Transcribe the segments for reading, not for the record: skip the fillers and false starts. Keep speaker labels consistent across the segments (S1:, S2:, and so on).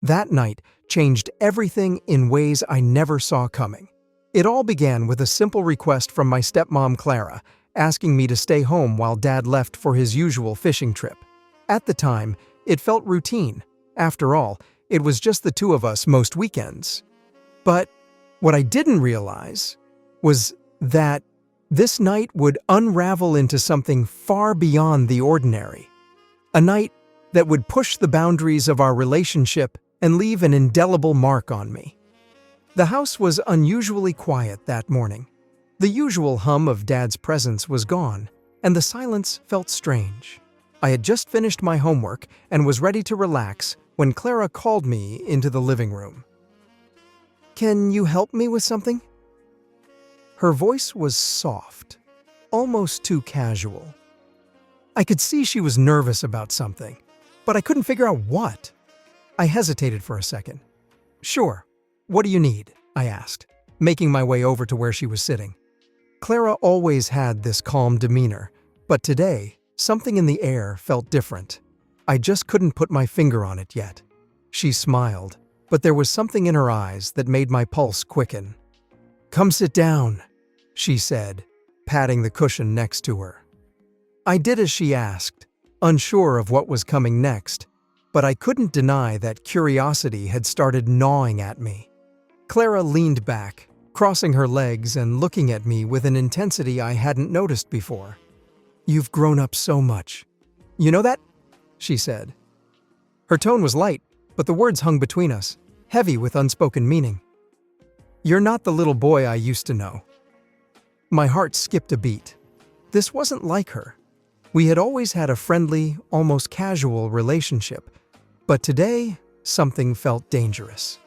S1: That night changed everything in ways I never saw coming. It all began with a simple request from my stepmom Clara, asking me to stay home while Dad left for his usual fishing trip. At the time, it felt routine. After all, it was just the two of us most weekends. But what I didn't realize was that this night would unravel into something far beyond the ordinary. A night that would push the boundaries of our relationship and leave an indelible mark on me. The house was unusually quiet that morning. The usual hum of Dad's presence was gone, and the silence felt strange. I had just finished my homework and was ready to relax when Clara called me into the living room. "Can you help me with something?" Her voice was soft, almost too casual. I could see she was nervous about something, but I couldn't figure out what. I hesitated for a second. "Sure, what do you need?" I asked, making my way over to where she was sitting. Clara always had this calm demeanor, but today, something in the air felt different. I just couldn't put my finger on it yet. She smiled, but there was something in her eyes that made my pulse quicken. "Come sit down," she said, patting the cushion next to her. I did as she asked, unsure of what was coming next, but I couldn't deny that curiosity had started gnawing at me. Clara leaned back, crossing her legs and looking at me with an intensity I hadn't noticed before. "You've grown up so much. You know that?" she said. Her tone was light, but the words hung between us, heavy with unspoken meaning. "You're not the little boy I used to know." My heart skipped a beat. This wasn't like her. We had always had a friendly, almost casual relationship, but today, something felt dangerous.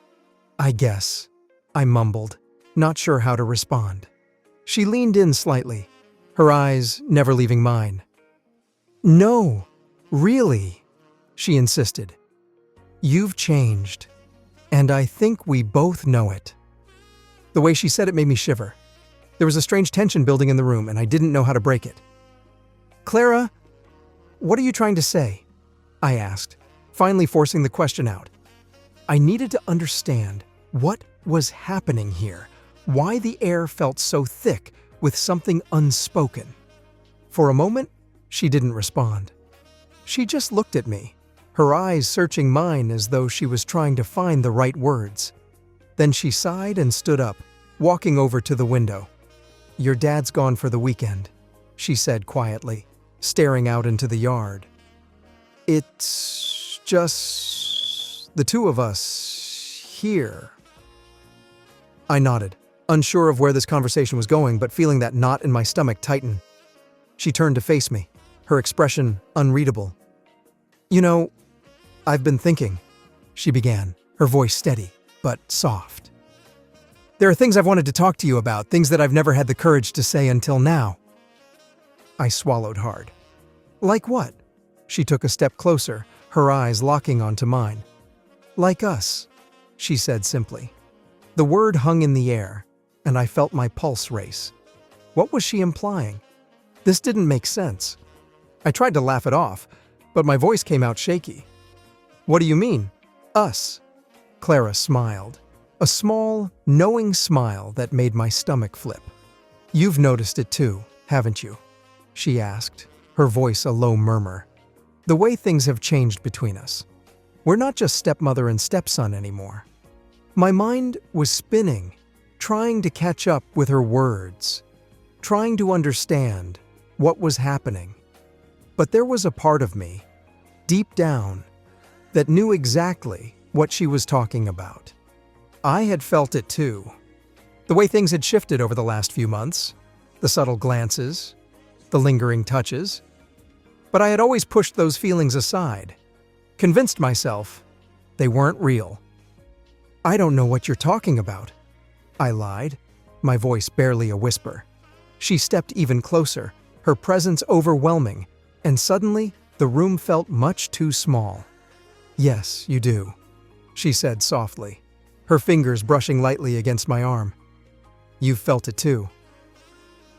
S1: "I guess," I mumbled, not sure how to respond. She leaned in slightly, her eyes never leaving mine. "No, really," she insisted. "You've changed, and I think we both know it." The way she said it made me shiver. There was a strange tension building in the room, and I didn't know how to break it. "Clara, what are you trying to say?" I asked, finally forcing the question out. I needed to understand what was happening here, why the air felt so thick with something unspoken. For a moment, she didn't respond. She just looked at me, her eyes searching mine as though she was trying to find the right words. Then she sighed and stood up, walking over to the window. "Your dad's gone for the weekend," she said quietly, staring out into the yard. "It's just the two of us here." I nodded, unsure of where this conversation was going, but feeling that knot in my stomach tighten. She turned to face me, her expression unreadable. "You know, I've been thinking," she began, her voice steady, but soft. "There are things I've wanted to talk to you about, things that I've never had the courage to say until now." I swallowed hard. "Like what?" She took a step closer, her eyes locking onto mine. "Like us," she said simply. The word hung in the air, and I felt my pulse race. What was she implying? This didn't make sense. I tried to laugh it off, but my voice came out shaky. "What do you mean, us?" Clara smiled, a small, knowing smile that made my stomach flip. "You've noticed it too, haven't you?" she asked, her voice a low murmur. "The way things have changed between us. We're not just stepmother and stepson anymore." My mind was spinning, trying to catch up with her words, trying to understand what was happening. But there was a part of me, deep down, that knew exactly what she was talking about. I had felt it too. The way things had shifted over the last few months, the subtle glances, the lingering touches. But I had always pushed those feelings aside, convinced myself they weren't real. "I don't know what you're talking about," I lied, my voice barely a whisper. She stepped even closer, her presence overwhelming, and suddenly the room felt much too small. "Yes, you do," she said softly, her fingers brushing lightly against my arm. "You've felt it too."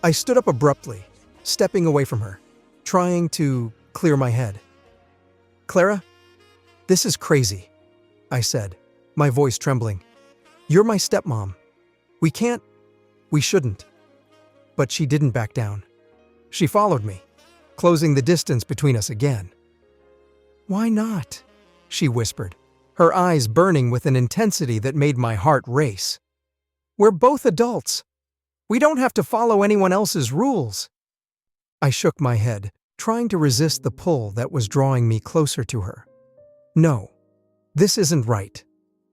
S1: I stood up abruptly, stepping away from her, trying to clear my head. "Clara, this is crazy," I said, my voice trembling. You're my stepmom. We shouldn't. But she didn't back down. She followed me, closing the distance between us again. Why not? She whispered, her eyes burning with an intensity that made my heart race. We're both adults. We don't have to follow anyone else's rules. I shook my head, trying to resist the pull that was drawing me closer to her. No, this isn't right,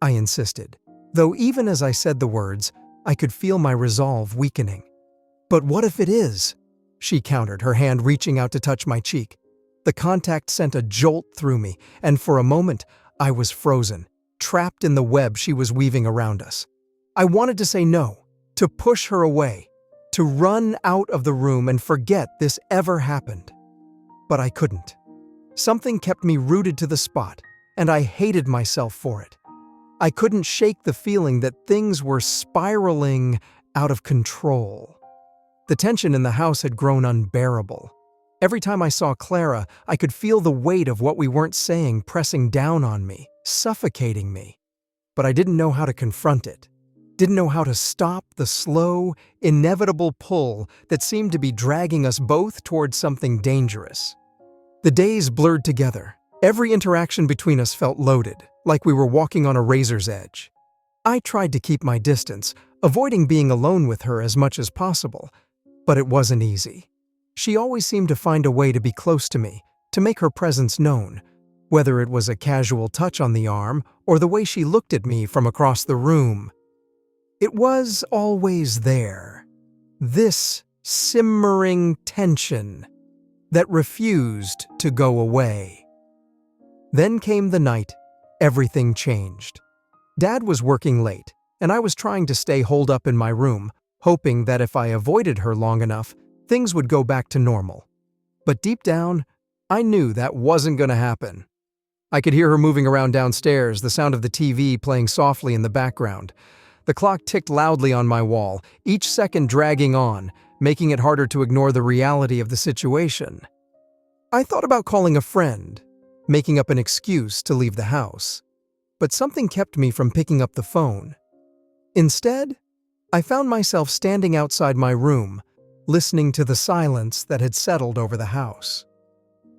S1: I insisted, though even as I said the words, I could feel my resolve weakening. But what if it is? She countered, her hand reaching out to touch my cheek. The contact sent a jolt through me, and for a moment, I was frozen, trapped in the web she was weaving around us. I wanted to say no, to push her away, to run out of the room and forget this ever happened. But I couldn't. Something kept me rooted to the spot, and I hated myself for it. I couldn't shake the feeling that things were spiraling out of control. The tension in the house had grown unbearable. Every time I saw Clara, I could feel the weight of what we weren't saying pressing down on me, suffocating me. But I didn't know how to confront it. Didn't know how to stop the slow, inevitable pull that seemed to be dragging us both towards something dangerous. The days blurred together. Every interaction between us felt loaded, like we were walking on a razor's edge. I tried to keep my distance, avoiding being alone with her as much as possible, but it wasn't easy. She always seemed to find a way to be close to me, to make her presence known, whether it was a casual touch on the arm or the way she looked at me from across the room. It was always there, this simmering tension that refused to go away. Then came the night everything changed. Dad was working late, and I was trying to stay holed up in my room, hoping that if I avoided her long enough, things would go back to normal. But deep down, I knew that wasn't going to happen. I could hear her moving around downstairs, the sound of the TV playing softly in the background. The clock ticked loudly on my wall, each second dragging on, making it harder to ignore the reality of the situation. I thought about calling a friend, making up an excuse to leave the house, but something kept me from picking up the phone. Instead, I found myself standing outside my room, listening to the silence that had settled over the house.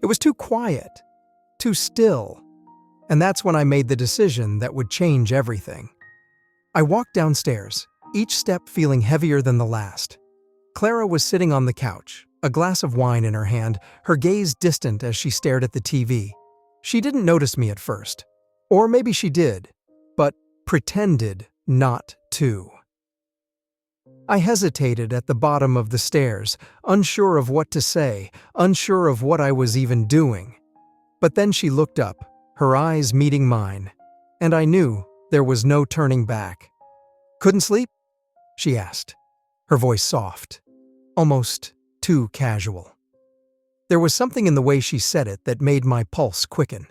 S1: It was too quiet, too still, and that's when I made the decision that would change everything. I walked downstairs, each step feeling heavier than the last. Clara was sitting on the couch, a glass of wine in her hand, her gaze distant as she stared at the TV. She didn't notice me at first. Or maybe she did, but pretended not to. I hesitated at the bottom of the stairs, unsure of what to say, unsure of what I was even doing. But then she looked up, her eyes meeting mine, and I knew there was no turning back. "Couldn't sleep?" she asked, her voice soft, almost too casual. There was something in the way she said it that made my pulse quicken,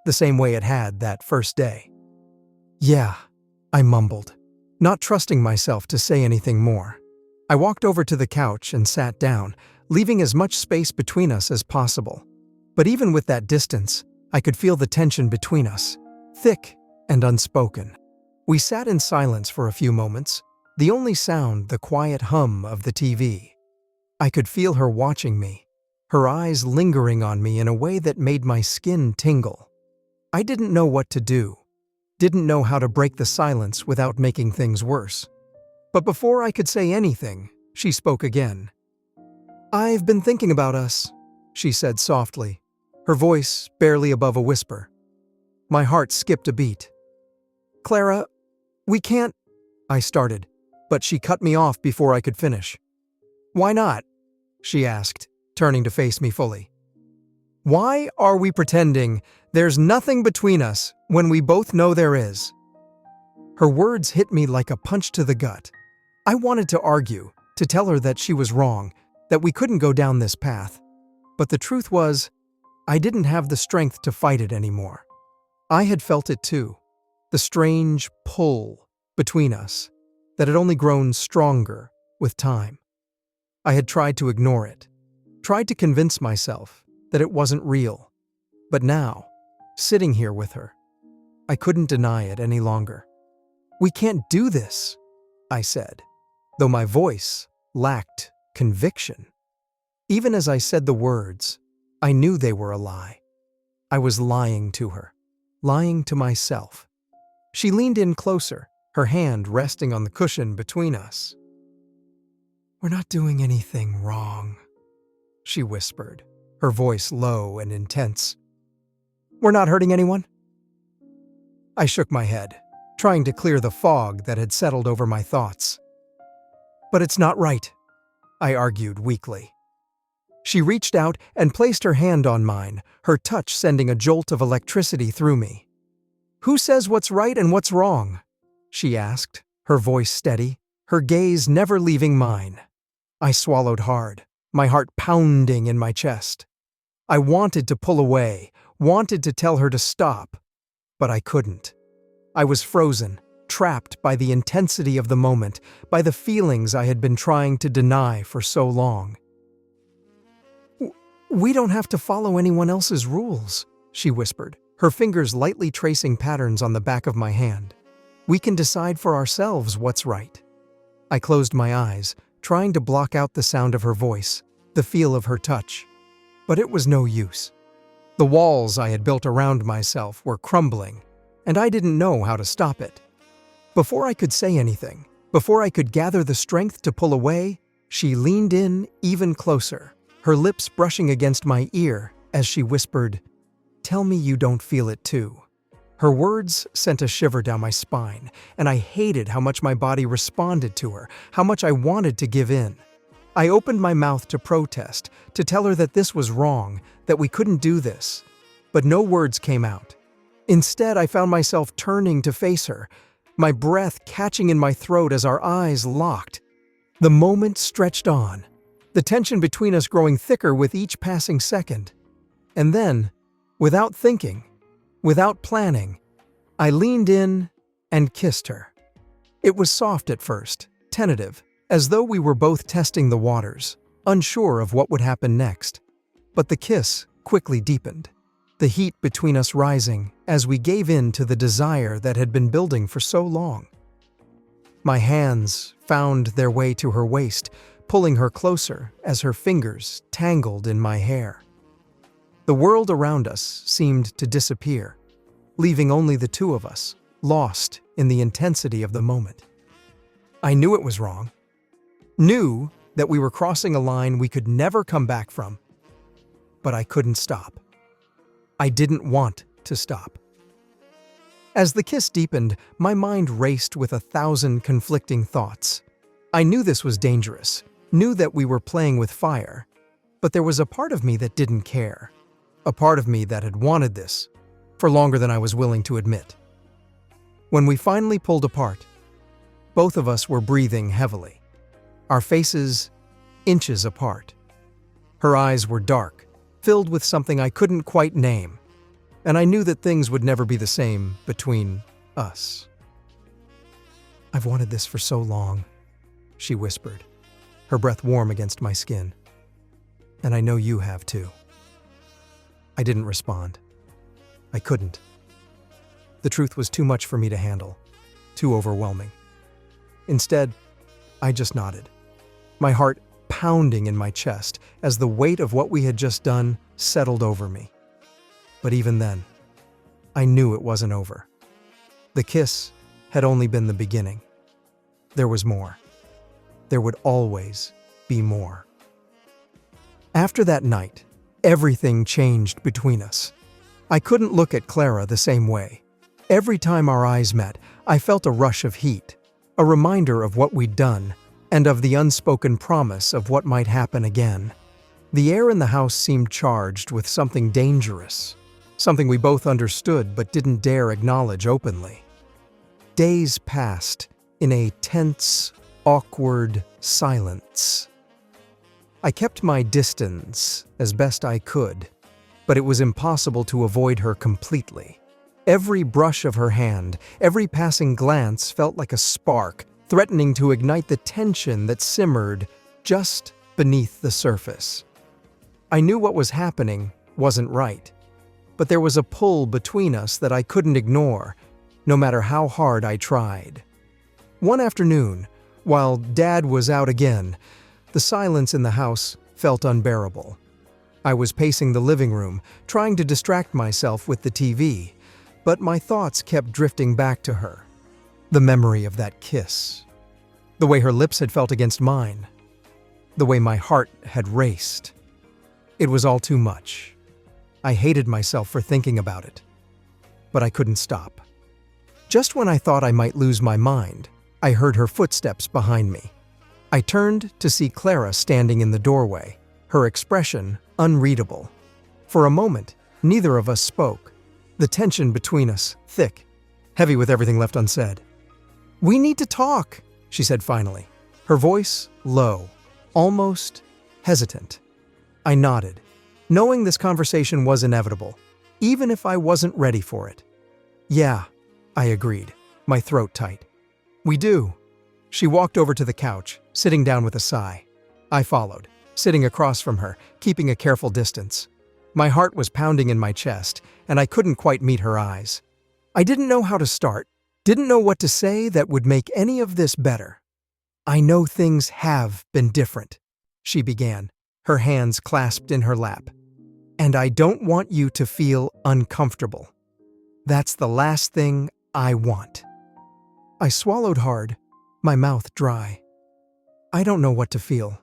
S1: the same way it had that first day. "Yeah," I mumbled, not trusting myself to say anything more. I walked over to the couch and sat down, leaving as much space between us as possible. But even with that distance, I could feel the tension between us, thick and unspoken. We sat in silence for a few moments, the only sound the quiet hum of the TV. I could feel her watching me, her eyes lingering on me in a way that made my skin tingle. I didn't know what to do, didn't know how to break the silence without making things worse. But before I could say anything, she spoke again. "I've been thinking about us," she said softly, her voice barely above a whisper. My heart skipped a beat. "Clara, we can't," I started, but she cut me off before I could finish. "Why not?" she asked, turning to face me fully. "Why are we pretending there's nothing between us when we both know there is?" Her words hit me like a punch to the gut. I wanted to argue, to tell her that she was wrong, that we couldn't go down this path. But the truth was, I didn't have the strength to fight it anymore. I had felt it too, the strange pull between us that had only grown stronger with time. I had tried to ignore it, tried to convince myself that it wasn't real. But now, sitting here with her, I couldn't deny it any longer. "We can't do this," I said, though my voice lacked conviction. Even as I said the words, I knew they were a lie. I was lying to her, lying to myself. She leaned in closer, her hand resting on the cushion between us. "We're not doing anything wrong," she whispered, her voice low and intense. "We're not hurting anyone?" I shook my head, trying to clear the fog that had settled over my thoughts. "But it's not right," I argued weakly. She reached out and placed her hand on mine, her touch sending a jolt of electricity through me. "Who says what's right and what's wrong?" she asked, her voice steady, her gaze never leaving mine. I swallowed hard, my heart pounding in my chest. I wanted to pull away, wanted to tell her to stop, but I couldn't. I was frozen, trapped by the intensity of the moment, by the feelings I had been trying to deny for so long. "We don't have to follow anyone else's rules," she whispered, her fingers lightly tracing patterns on the back of my hand. "We can decide for ourselves what's right." I closed my eyes, trying to block out the sound of her voice, the feel of her touch. But it was no use. The walls I had built around myself were crumbling, and I didn't know how to stop it. Before I could say anything, before I could gather the strength to pull away, she leaned in even closer, her lips brushing against my ear as she whispered, "Tell me you don't feel it too." Her words sent a shiver down my spine, and I hated how much my body responded to her, how much I wanted to give in. I opened my mouth to protest, to tell her that this was wrong, that we couldn't do this. But no words came out. Instead, I found myself turning to face her, my breath catching in my throat as our eyes locked. The moment stretched on, the tension between us growing thicker with each passing second. And then, without thinking, without planning, I leaned in and kissed her. It was soft at first, tentative, as though we were both testing the waters, unsure of what would happen next. But the kiss quickly deepened, the heat between us rising as we gave in to the desire that had been building for so long. My hands found their way to her waist, pulling her closer as her fingers tangled in my hair. The world around us seemed to disappear, leaving only the two of us, lost in the intensity of the moment. I knew it was wrong, knew that we were crossing a line we could never come back from, but I couldn't stop. I didn't want to stop. As the kiss deepened, my mind raced with 1,000 conflicting thoughts. I knew this was dangerous, knew that we were playing with fire, but there was a part of me that didn't care. A part of me that had wanted this for longer than I was willing to admit. When we finally pulled apart, both of us were breathing heavily, our faces inches apart. Her eyes were dark, filled with something I couldn't quite name, and I knew that things would never be the same between us. "I've wanted this for so long," she whispered, her breath warm against my skin. "And I know you have too." I didn't respond. I couldn't. The truth was too much for me to handle, too overwhelming. Instead, I just nodded, my heart pounding in my chest as the weight of what we had just done settled over me. But even then, I knew it wasn't over. The kiss had only been the beginning. There was more. There would always be more. After that night, everything changed between us. I couldn't look at Clara the same way. Every time our eyes met, I felt a rush of heat, a reminder of what we'd done, and of the unspoken promise of what might happen again. The air in the house seemed charged with something dangerous, something we both understood but didn't dare acknowledge openly. Days passed in a tense, awkward silence. I kept my distance as best I could, but it was impossible to avoid her completely. Every brush of her hand, every passing glance felt like a spark, threatening to ignite the tension that simmered just beneath the surface. I knew what was happening wasn't right. but there was a pull between us that I couldn't ignore, no matter how hard I tried. One afternoon, while Dad was out again, the silence in the house felt unbearable. I was pacing the living room, trying to distract myself with the TV, but my thoughts kept drifting back to her. The memory of that kiss. The way her lips had felt against mine. The way my heart had raced. It was all too much. I hated myself for thinking about it. But I couldn't stop. Just when I thought I might lose my mind, I heard her footsteps behind me. I turned to see Clara standing in the doorway, her expression unreadable. For a moment, neither of us spoke, the tension between us thick, heavy with everything left unsaid. "We need to talk," she said finally, her voice low, almost hesitant. I nodded, knowing this conversation was inevitable, even if I wasn't ready for it. "Yeah," I agreed, my throat tight. "We do." She walked over to the couch, sitting down with a sigh. I followed, sitting across from her, keeping a careful distance. My heart was pounding in my chest, and I couldn't quite meet her eyes. I didn't know how to start, didn't know what to say that would make any of this better. "I know things have been different," she began, her hands clasped in her lap. "And I don't want you to feel uncomfortable. That's the last thing I want." I swallowed hard, my mouth dry. "I don't know what to feel,"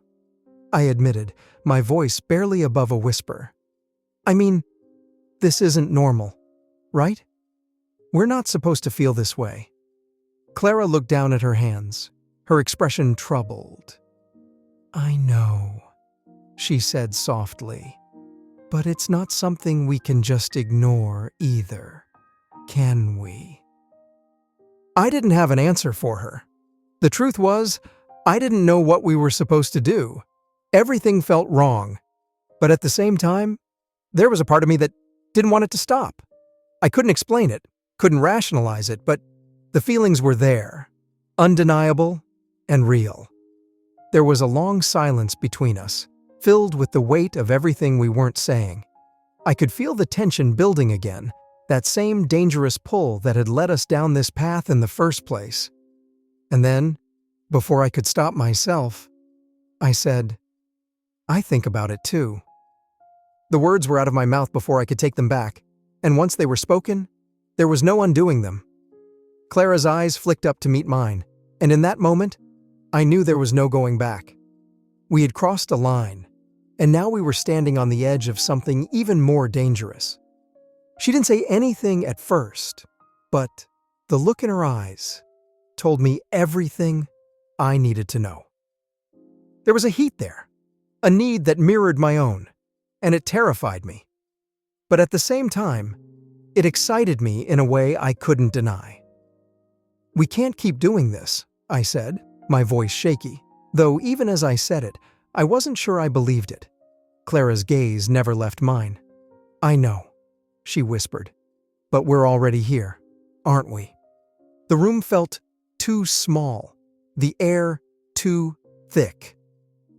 S1: I admitted, my voice barely above a whisper. "I mean, this isn't normal, right? We're not supposed to feel this way." Clara looked down at her hands, her expression troubled. "I know," she said softly, "but it's not something we can just ignore either, can we?" I didn't have an answer for her. The truth was, I didn't know what we were supposed to do. Everything felt wrong, but at the same time, there was a part of me that didn't want it to stop. I couldn't explain it, couldn't rationalize it, but the feelings were there, undeniable and real. There was a long silence between us, filled with the weight of everything we weren't saying. I could feel the tension building again, that same dangerous pull that had led us down this path in the first place. And then, before I could stop myself, I said, "I think about it too." The words were out of my mouth before I could take them back, and once they were spoken, there was no undoing them. Clara's eyes flicked up to meet mine, and in that moment, I knew there was no going back. We had crossed a line, and now we were standing on the edge of something even more dangerous. She didn't say anything at first, but the look in her eyes told me everything I needed to know. There was a heat there, a need that mirrored my own, and it terrified me. But at the same time, it excited me in a way I couldn't deny. "We can't keep doing this," I said, my voice shaky, though even as I said it, I wasn't sure I believed it. Clara's gaze never left mine. "I know," she whispered, "but we're already here, aren't we?" The room felt too small, the air too thick.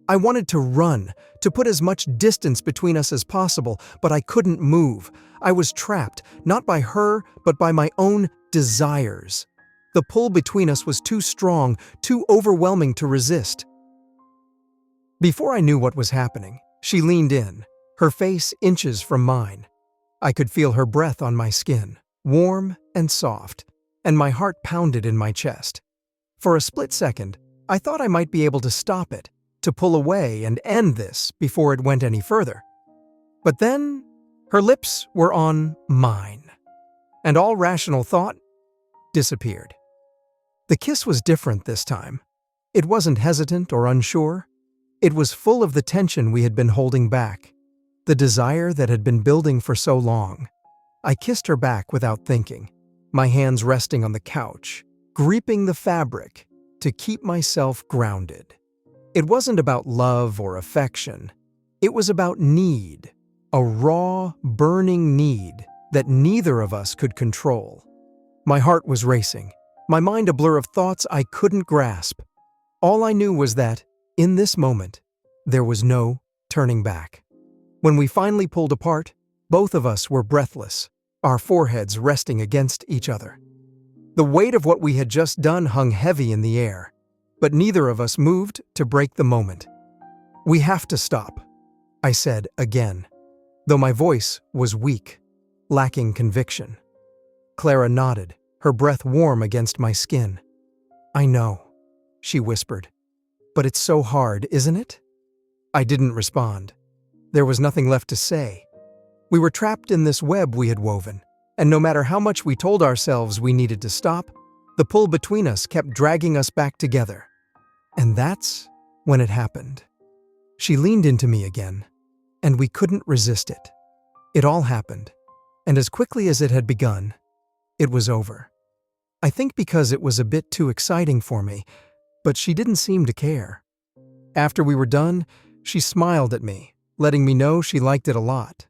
S1: I wanted to run, to put as much distance between us as possible, but I couldn't move. I was trapped, not by her, but by my own desires. The pull between us was too strong, too overwhelming to resist. Before I knew what was happening, she leaned in, her face inches from mine. I could feel her breath on my skin, warm and soft, and my heart pounded in my chest. For a split second, I thought I might be able to stop it, to pull away and end this before it went any further. But then, her lips were on mine, and all rational thought disappeared. The kiss was different this time. It wasn't hesitant or unsure. It was full of the tension we had been holding back, the desire that had been building for so long. I kissed her back without thinking, my hands resting on the couch, gripping the fabric to keep myself grounded. It wasn't about love or affection. It was about need, a raw, burning need that neither of us could control. My heart was racing, my mind a blur of thoughts I couldn't grasp. All I knew was that, in this moment, there was no turning back. When we finally pulled apart, Both of us were breathless, our foreheads resting against each other. The weight of what we had just done hung heavy in the air, but neither of us moved to break the moment. "We have to stop," I said again, though my voice was weak, lacking conviction. Clara nodded, her breath warm against my skin. "I know," she whispered. "But it's so hard, isn't it?" I didn't respond. There was nothing left to say. We were trapped in this web we had woven, and no matter how much we told ourselves we needed to stop, the pull between us kept dragging us back together. And that's when it happened. She leaned into me again, and we couldn't resist it. It all happened, and as quickly as it had begun, it was over. I think because it was a bit too exciting for me, but she didn't seem to care. After we were done, she smiled at me, letting me know she liked it a lot.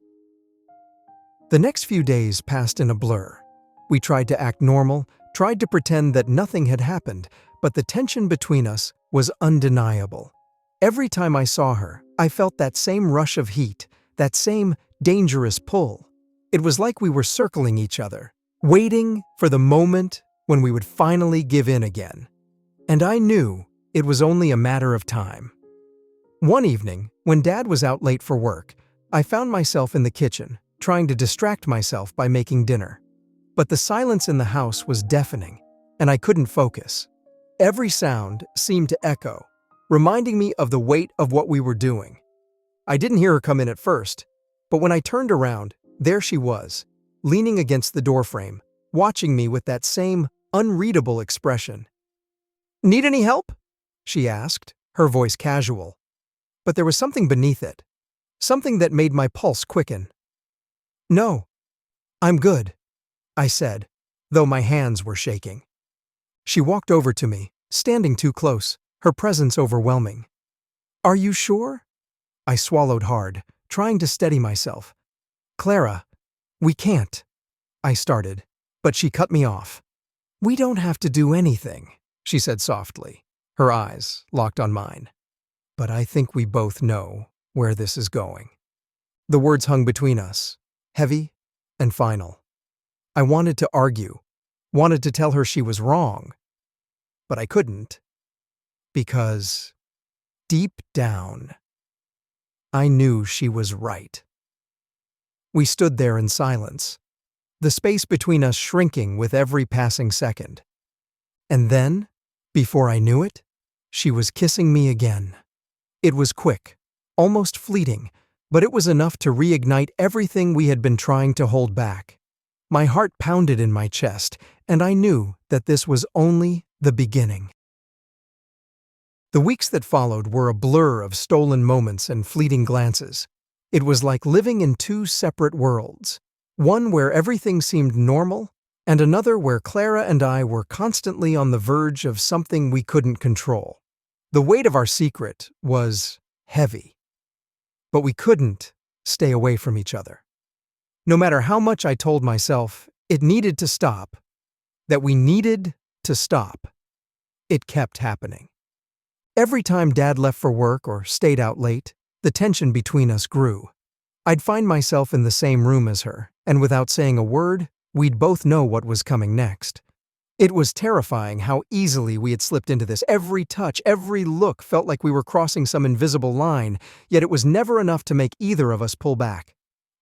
S1: The next few days passed in a blur. We tried to act normal, tried to pretend that nothing had happened, but the tension between us was undeniable. Every time I saw her, I felt that same rush of heat, that same dangerous pull. It was like we were circling each other, waiting for the moment when we would finally give in again. And I knew it was only a matter of time. One evening, when Dad was out late for work, I found myself in the kitchen, trying to distract myself by making dinner. But the silence in the house was deafening, and I couldn't focus. Every sound seemed to echo, reminding me of the weight of what we were doing. I didn't hear her come in at first, but when I turned around, there she was, leaning against the doorframe, watching me with that same unreadable expression. "Need any help?" she asked, her voice casual. But there was something beneath it, something that made my pulse quicken. "No, I'm good," I said, though my hands were shaking. She walked over to me, standing too close, her presence overwhelming. "Are you sure?" I swallowed hard, trying to steady myself. "Clara, we can't," I started, but she cut me off. "We don't have to do anything," she said softly, her eyes locked on mine. "But I think we both know where this is going." The words hung between us, heavy and final. I wanted to argue, wanted to tell her she was wrong, but I couldn't, because deep down, I knew she was right. We stood there in silence, the space between us shrinking with every passing second. And then, before I knew it, she was kissing me again. It was quick, almost fleeting, but it was enough to reignite everything we had been trying to hold back. My heart pounded in my chest, and I knew that this was only the beginning. The weeks that followed were a blur of stolen moments and fleeting glances. It was like living in two separate worlds, one where everything seemed normal, and another where Clara and I were constantly on the verge of something we couldn't control. The weight of our secret was heavy, but we couldn't stay away from each other. No matter how much I told myself it needed to stop, that we needed to stop, it kept happening. Every time Dad left for work or stayed out late, the tension between us grew. I'd find myself in the same room as her, and without saying a word, we'd both know what was coming next. It was terrifying how easily we had slipped into this. Every touch, every look felt like we were crossing some invisible line, yet it was never enough to make either of us pull back.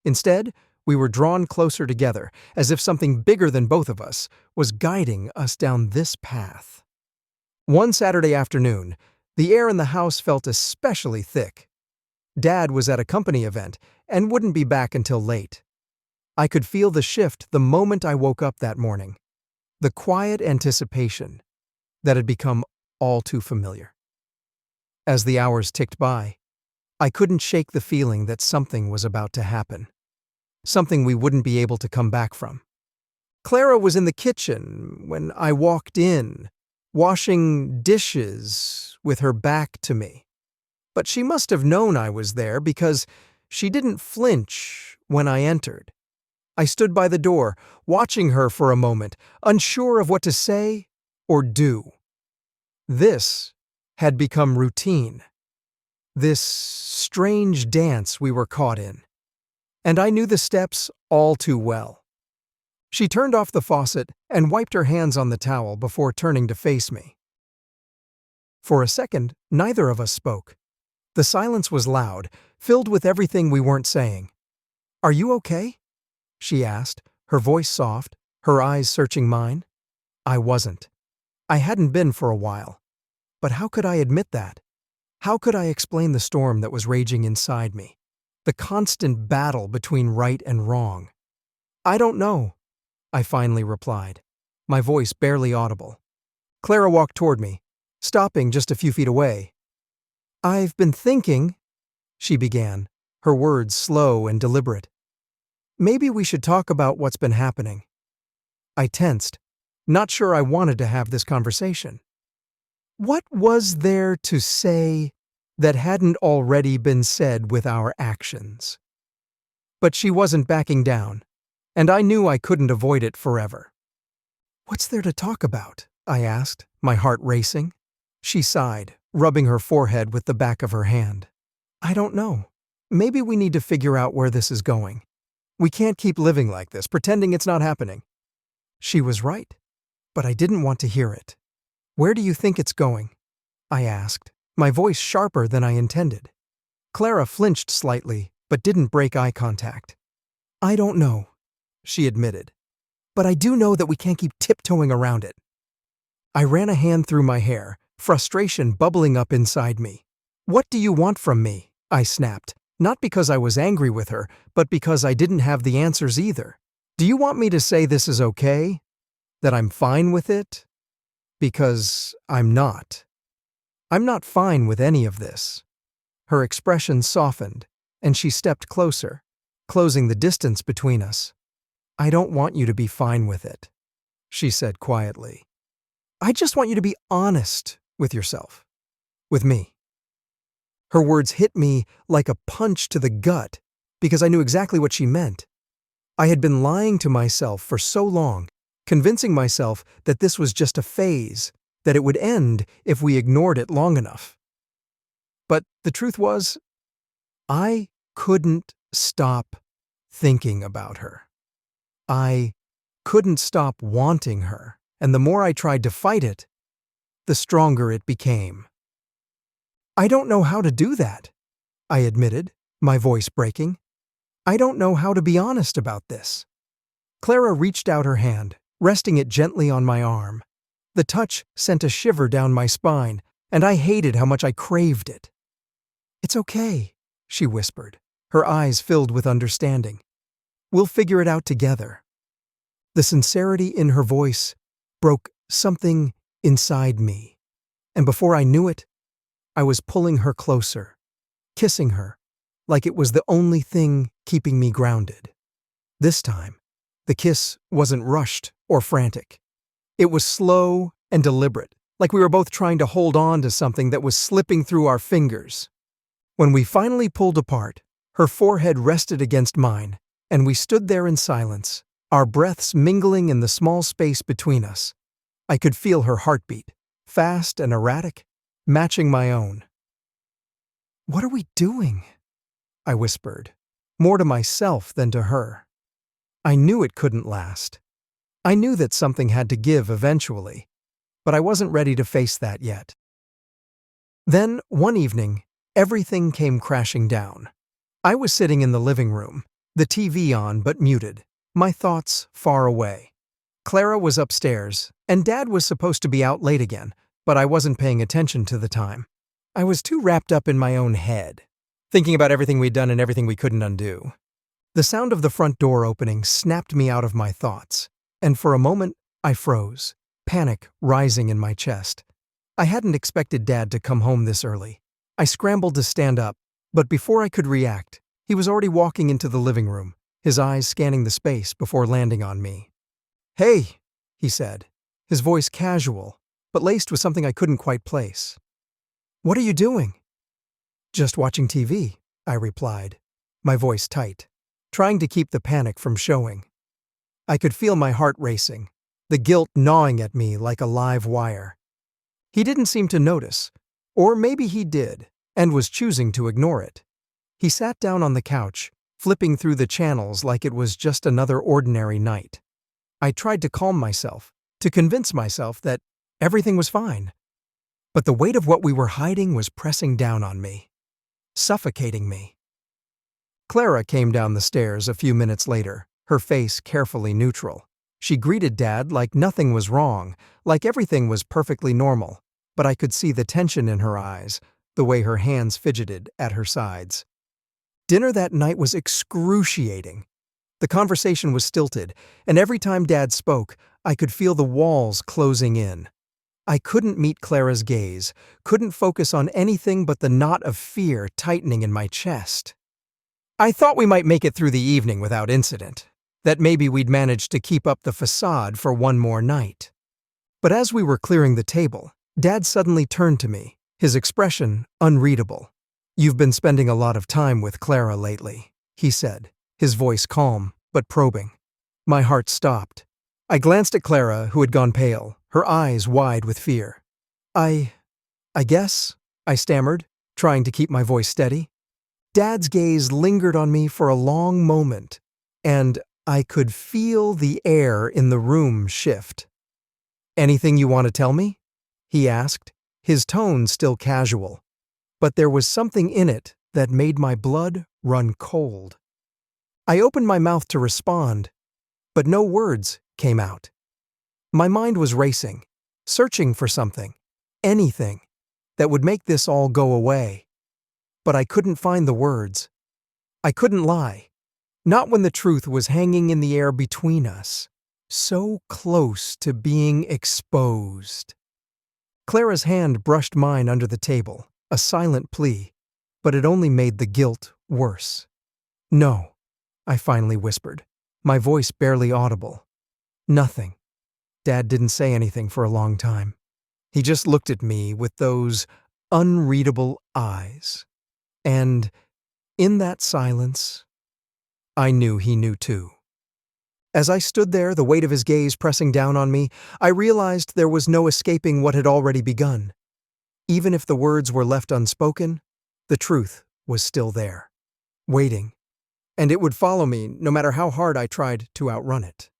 S1: Instead, we were drawn closer together, as if something bigger than both of us was guiding us down this path. One Saturday afternoon, the air in the house felt especially thick. Dad was at a company event and wouldn't be back until late. I could feel the shift the moment I woke up that morning, the quiet anticipation that had become all too familiar. As the hours ticked by, I couldn't shake the feeling that something was about to happen, something we wouldn't be able to come back from. Clara was in the kitchen when I walked in, washing dishes with her back to me. But she must have known I was there because she didn't flinch when I entered. I stood by the door, watching her for a moment, unsure of what to say or do. This had become routine, this strange dance we were caught in. and I knew the steps all too well. She turned off the faucet and wiped her hands on the towel before turning to face me. For a second, neither of us spoke. The silence was loud, filled with everything we weren't saying. "Are you okay?" she asked, her voice soft, her eyes searching mine. I wasn't. I hadn't been for a while. But how could I admit that? How could I explain the storm that was raging inside me? The constant battle between right and wrong? "I don't know," I finally replied, my voice barely audible. Clara walked toward me, stopping just a few feet away. "I've been thinking," she began, her words slow and deliberate. "Maybe we should talk about what's been happening." I tensed, not sure I wanted to have this conversation. What was there to say that hadn't already been said with our actions? But she wasn't backing down, and I knew I couldn't avoid it forever. "What's there to talk about?" I asked, my heart racing. She sighed, rubbing her forehead with the back of her hand. "I don't know. Maybe we need to figure out where this is going. We can't keep living like this, pretending it's not happening." She was right, but I didn't want to hear it. "Where do you think it's going?" I asked, my voice sharper than I intended. Clara flinched slightly, but didn't break eye contact. "I don't know," she admitted. "But I do know that we can't keep tiptoeing around it." I ran a hand through my hair, frustration bubbling up inside me. "What do you want from me?" I snapped, not because I was angry with her, but because I didn't have the answers either. "Do you want me to say this is okay? That I'm fine with it? Because I'm not. I'm not fine with any of this." Her expression softened, and she stepped closer, closing the distance between us. "I don't want you to be fine with it," she said quietly. "I just want you to be honest with yourself. With me." Her words hit me like a punch to the gut because I knew exactly what she meant. I had been lying to myself for so long, convincing myself that this was just a phase, that it would end if we ignored it long enough. But the truth was, I couldn't stop thinking about her. I couldn't stop wanting her, and the more I tried to fight it, the stronger it became. "I don't know how to do that," I admitted, my voice breaking. "I don't know how to be honest about this." Clara reached out her hand, resting it gently on my arm. The touch sent a shiver down my spine, and I hated how much I craved it. "It's okay," she whispered, her eyes filled with understanding. "We'll figure it out together." The sincerity in her voice broke something inside me, and before I knew it, I was pulling her closer, kissing her, like it was the only thing keeping me grounded. This time, the kiss wasn't rushed or frantic. It was slow and deliberate, like we were both trying to hold on to something that was slipping through our fingers. When we finally pulled apart, her forehead rested against mine, and we stood there in silence, our breaths mingling in the small space between us. I could feel her heartbeat, fast and erratic, matching my own. "What are we doing?" I whispered, more to myself than to her. I knew it couldn't last. I knew that something had to give eventually, but I wasn't ready to face that yet. Then, one evening, everything came crashing down. I was sitting in the living room, the TV on but muted, my thoughts far away. Clara was upstairs, and Dad was supposed to be out late again, but I wasn't paying attention to the time. I was too wrapped up in my own head, thinking about everything we'd done and everything we couldn't undo. The sound of the front door opening snapped me out of my thoughts, and for a moment I froze, panic rising in my chest. I hadn't expected Dad to come home this early. I scrambled to stand up, but before I could react, he was already walking into the living room, his eyes scanning the space before landing on me. "Hey," he said, his voice casual, but laced with something I couldn't quite place. "What are you doing?" "Just watching TV," I replied, my voice tight, trying to keep the panic from showing. I could feel my heart racing, the guilt gnawing at me like a live wire. He didn't seem to notice, or maybe he did, and was choosing to ignore it. He sat down on the couch, flipping through the channels like it was just another ordinary night. I tried to calm myself, to convince myself that everything was fine. But the weight of what we were hiding was pressing down on me, suffocating me. Clara came down the stairs a few minutes later, her face carefully neutral. She greeted Dad like nothing was wrong, like everything was perfectly normal, but I could see the tension in her eyes, the way her hands fidgeted at her sides. Dinner that night was excruciating. The conversation was stilted, and every time Dad spoke, I could feel the walls closing in. I couldn't meet Clara's gaze, couldn't focus on anything but the knot of fear tightening in my chest. I thought we might make it through the evening without incident, that maybe we'd manage to keep up the facade for one more night. But as we were clearing the table, Dad suddenly turned to me, his expression unreadable. "You've been spending a lot of time with Clara lately," he said, his voice calm but probing. My heart stopped. I glanced at Clara, who had gone pale, her eyes wide with fear. I guess," I stammered, trying to keep my voice steady. Dad's gaze lingered on me for a long moment, and I could feel the air in the room shift. "Anything you want to tell me?" he asked, his tone still casual. But there was something in it that made my blood run cold. I opened my mouth to respond, but no words came out. My mind was racing, searching for something, anything, that would make this all go away. But I couldn't find the words. I couldn't lie, not when the truth was hanging in the air between us, so close to being exposed. Clara's hand brushed mine under the table, a silent plea, but it only made the guilt worse. "No," I finally whispered, my voice barely audible. "Nothing." Dad didn't say anything for a long time. He just looked at me with those unreadable eyes. And in that silence, I knew he knew too. As I stood there, the weight of his gaze pressing down on me, I realized there was no escaping what had already begun. Even if the words were left unspoken, the truth was still there, waiting, and it would follow me no matter how hard I tried to outrun it.